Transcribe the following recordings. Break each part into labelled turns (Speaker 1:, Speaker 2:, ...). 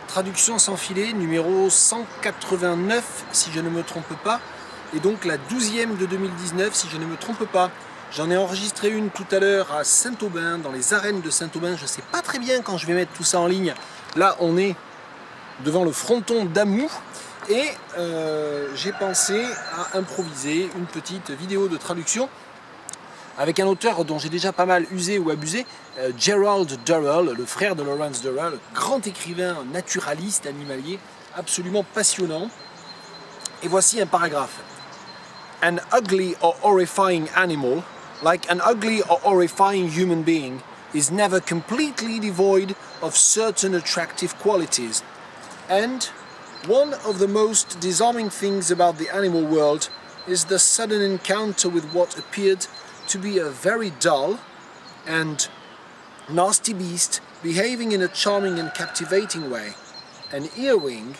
Speaker 1: traduction sans filet, numéro 189 si je ne me trompe pas, et donc la 12e de 2019 si je ne me trompe pas. J'en ai enregistré une tout à l'heure à Saint-Aubin, dans les arènes de Saint-Aubin. Je ne sais pas très bien quand je vais mettre tout ça en ligne. Là, on est devant le fronton d'Amou et j'ai pensé à improviser une petite vidéo de traduction avec un auteur dont j'ai déjà pas mal usé ou abusé, Gerald Durrell, le frère de Lawrence Durrell, grand écrivain naturaliste animalier, absolument passionnant. Et voici un paragraphe. An ugly or horrifying animal, like an ugly or horrifying human being, is never completely devoid of certain attractive qualities. And one of the most disarming things about the animal world is the sudden encounter with what appeared to be a very dull and nasty beast behaving in a charming and captivating way. An earwig,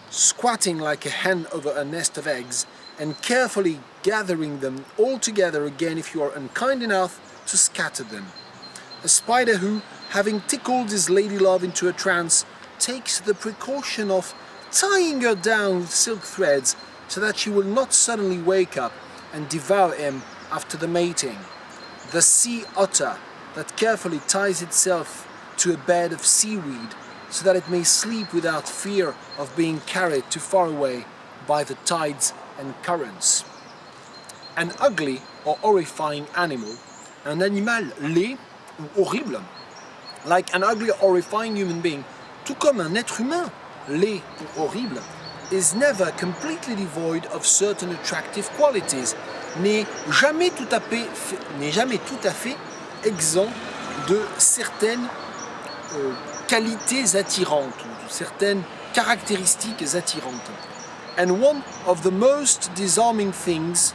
Speaker 1: squatting like a hen over a nest of eggs, and carefully gathering them all together again if you are unkind enough to scatter them. A spider who, having tickled his lady love into a trance, takes the precaution of tying her down with silk threads so that she will not suddenly wake up and devour him after the mating. The sea otter that carefully ties itself to a bed of seaweed so that it may sleep without fear of being carried too far away by the tides and currents. An ugly or horrifying animal, un animal laid ou horrible, like an ugly or horrifying human being, tout comme un être humain laid ou horrible, is never completely devoid of certain attractive qualities, n'est jamais tout à fait exempt de certaines qualités attirantes, ou de certaines caractéristiques attirantes. And one of the most disarming things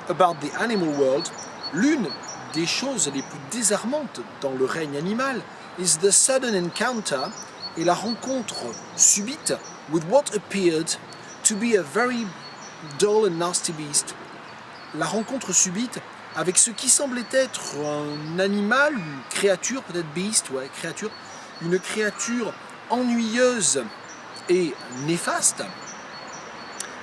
Speaker 1: about the animal world, l'une des choses les plus désarmantes dans le règne animal, is the sudden encounter, et la rencontre subite with what appeared to be a very dull and nasty beast. La rencontre subite avec ce qui semblait être un animal, une créature, peut-être beast, ouais, créature, une créature ennuyeuse et néfaste,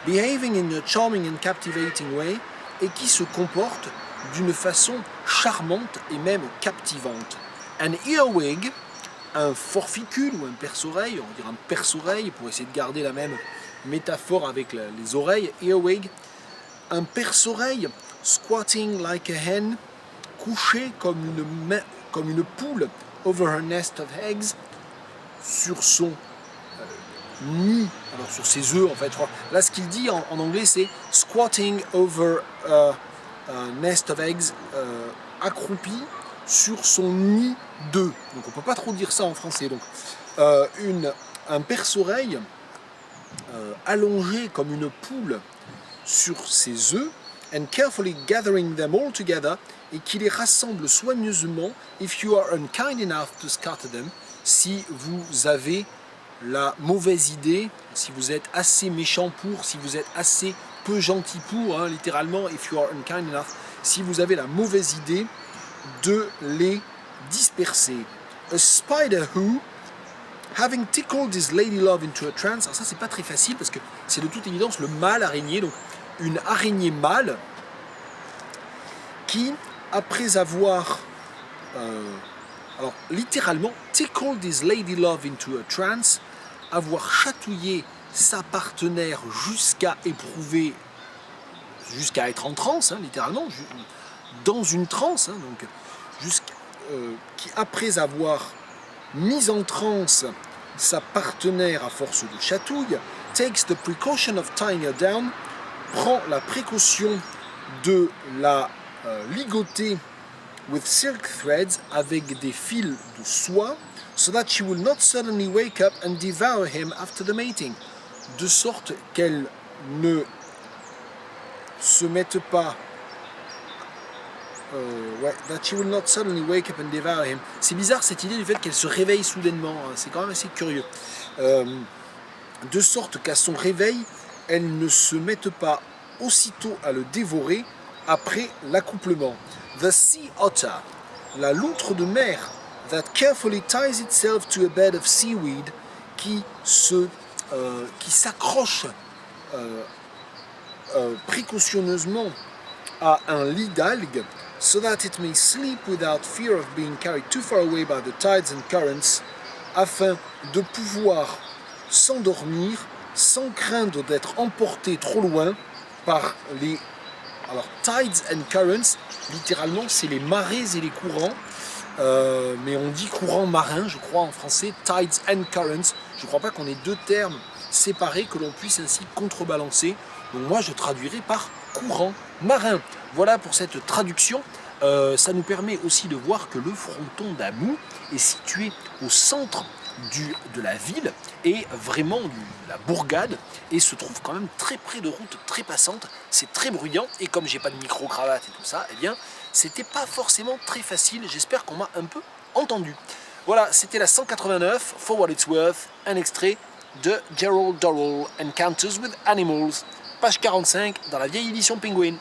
Speaker 1: behaving in a charming and captivating way, et qui se comporte d'une façon charmante et même captivante. An earwig, un forficule ou un perce-oreille, on va dire un perce-oreille pour essayer de garder la même métaphore avec les oreilles, earwig, un perce-oreille, squatting like a hen, couché comme une poule, over her nest of eggs, sur son nid, alors sur ses œufs en fait. Là ce qu'il dit en anglais c'est squatting over a nest of eggs, accroupi sur son nid d'œufs. Donc on peut pas trop dire ça en français. Donc un perce-oreille allongé comme une poule sur ses œufs, and carefully gathering them all together, et qui les rassemble soigneusement, if you are unkind enough to scatter them, si vous avez la mauvaise idée, si vous êtes assez méchant pour, si vous êtes assez peu gentil pour, hein, littéralement, if you are unkind enough, si vous avez la mauvaise idée de les disperser. A spider who, having tickled his lady love into a trance, alors ça c'est pas très facile parce que c'est de toute évidence le mâle araignée, donc une araignée mâle qui, après avoir alors littéralement tickled his lady love into a trance, avoir chatouillé sa partenaire jusqu'à éprouver, jusqu'à être en transe, hein, littéralement, dans une transe, hein, donc qui après avoir mis en transe sa partenaire à force de chatouille, takes the precaution of tying her down, prend la précaution de la ligoter with silk threads, avec des fils de soie, so that she will not suddenly wake up and devour him after the mating, de sorte qu'elle ne se mette pas that she will not suddenly wake up and devour him. C'est bizarre cette idée du fait qu'elle se réveille soudainement, hein, c'est quand même assez curieux. De sorte qu'à son réveil, elle ne se mette pas aussitôt à le dévorer après l'accouplement. The sea otter, la loutre de mer, that carefully ties itself to a bed of seaweed, qui s'accroche précautionneusement à un lit d'algues, so that it may sleep without fear of being carried too far away by the tides and currents, afin de pouvoir s'endormir sans craindre d'être emporté trop loin par les... Alors, tides and currents, littéralement, c'est les marées et les courants, mais on dit courant marin, je crois, en français, tides and currents. Je ne crois pas qu'on ait deux termes séparés que l'on puisse ainsi contrebalancer. Donc moi, je traduirai par courant marin. Voilà pour cette traduction. Ça nous permet aussi de voir que le fronton d'Amu est situé au centre de la ville et vraiment de la bourgade, et se trouve quand même très près de routes très passantes. C'est très bruyant, et comme j'ai pas de micro-cravate et tout ça, eh bien c'était pas forcément très facile. J'espère qu'on m'a un peu entendu. Voilà, c'était la 189, For What It's Worth, un extrait de Gerald Durrell, Encounters with Animals, page 45 dans la vieille édition Penguin.